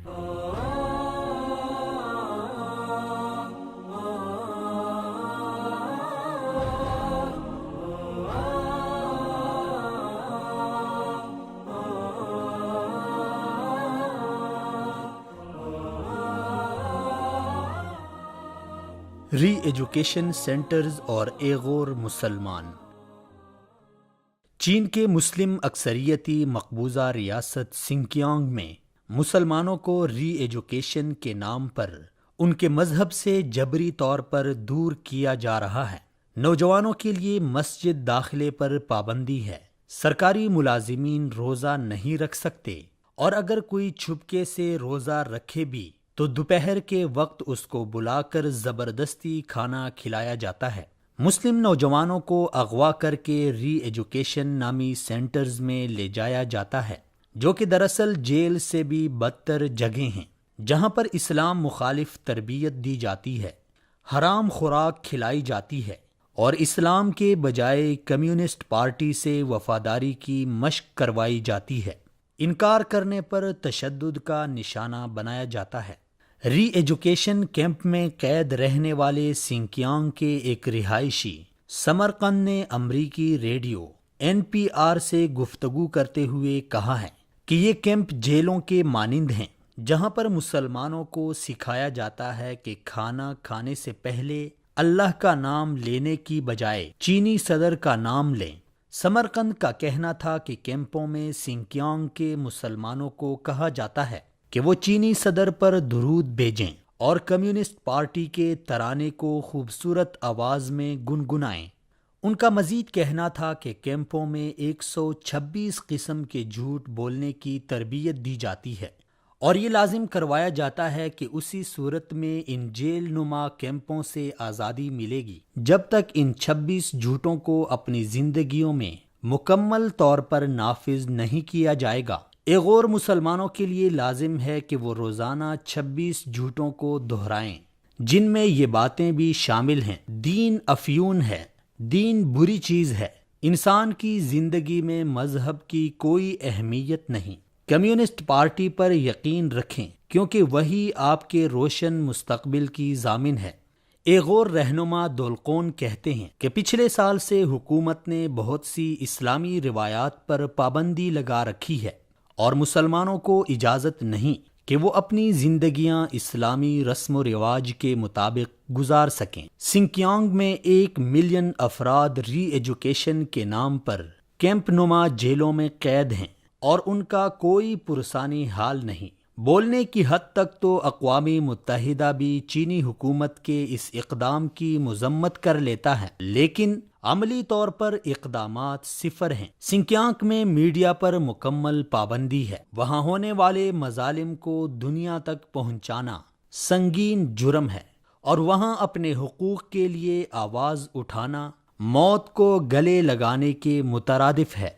ری education centres اور Uyghur مسلمان۔ چین کے مسلم اکثریتی مقبوضہ ریاست سنکیانگ میں مسلمانوں کو ری ایجوکیشن کے نام پر ان کے مذہب سے جبری طور پر دور کیا جا رہا ہے۔ نوجوانوں کے لیے مسجد داخلے پر پابندی ہے، سرکاری ملازمین روزہ نہیں رکھ سکتے، اور اگر کوئی چھپکے سے روزہ رکھے بھی تو دوپہر کے وقت اس کو بلا کر زبردستی کھانا کھلایا جاتا ہے۔ مسلم نوجوانوں کو اغوا کر کے ری ایجوکیشن نامی سینٹرز میں لے جایا جاتا ہے، جو کہ دراصل جیل سے بھی بدتر جگہیں ہیں، جہاں پر اسلام مخالف تربیت دی جاتی ہے، حرام خوراک کھلائی جاتی ہے، اور اسلام کے بجائے کمیونسٹ پارٹی سے وفاداری کی مشق کروائی جاتی ہے۔ انکار کرنے پر تشدد کا نشانہ بنایا جاتا ہے۔ ری ایجوکیشن کیمپ میں قید رہنے والے سنکیانگ کے ایک رہائشی سمرقند نے امریکی ریڈیو NPR سے گفتگو کرتے ہوئے کہا ہے کہ یہ کیمپ جیلوں کے مانند ہیں، جہاں پر مسلمانوں کو سکھایا جاتا ہے کہ کھانا کھانے سے پہلے اللہ کا نام لینے کی بجائے چینی صدر کا نام لیں۔ سمرقند کا کہنا تھا کہ کیمپوں میں سنکیانگ کے مسلمانوں کو کہا جاتا ہے کہ وہ چینی صدر پر درود بھیجیں اور کمیونسٹ پارٹی کے ترانے کو خوبصورت آواز میں گنگنائیں۔ ان کا مزید کہنا تھا کہ کیمپوں میں 126 قسم کے جھوٹ بولنے کی تربیت دی جاتی ہے، اور یہ لازم کروایا جاتا ہے کہ اسی صورت میں ان جیل نما کیمپوں سے آزادی ملے گی جب تک ان 26 جھوٹوں کو اپنی زندگیوں میں مکمل طور پر نافذ نہیں کیا جائے گا۔ ایغور مسلمانوں کے لیے لازم ہے کہ وہ روزانہ 26 جھوٹوں کو دہرائیں، جن میں یہ باتیں بھی شامل ہیں: دین افیون ہے، دین بری چیز ہے، انسان کی زندگی میں مذہب کی کوئی اہمیت نہیں، کمیونسٹ پارٹی پر یقین رکھیں کیونکہ وہی آپ کے روشن مستقبل کی ضامن ہے۔ ایغور رہنما دولقون کہتے ہیں کہ پچھلے سال سے حکومت نے بہت سی اسلامی روایات پر پابندی لگا رکھی ہے، اور مسلمانوں کو اجازت نہیں کہ وہ اپنی زندگیاں اسلامی رسم و رواج کے مطابق گزار سکیں۔ سنکیانگ میں 1 ملین افراد ری ایجوکیشن کے نام پر کیمپ نما جیلوں میں قید ہیں، اور ان کا کوئی پرسانی حال نہیں۔ بولنے کی حد تک تو اقوام متحدہ بھی چینی حکومت کے اس اقدام کی مذمت کر لیتا ہے، لیکن عملی طور پر اقدامات صفر ہیں۔ سنکیانگ میں میڈیا پر مکمل پابندی ہے، وہاں ہونے والے مظالم کو دنیا تک پہنچانا سنگین جرم ہے، اور وہاں اپنے حقوق کے لیے آواز اٹھانا موت کو گلے لگانے کے مترادف ہے۔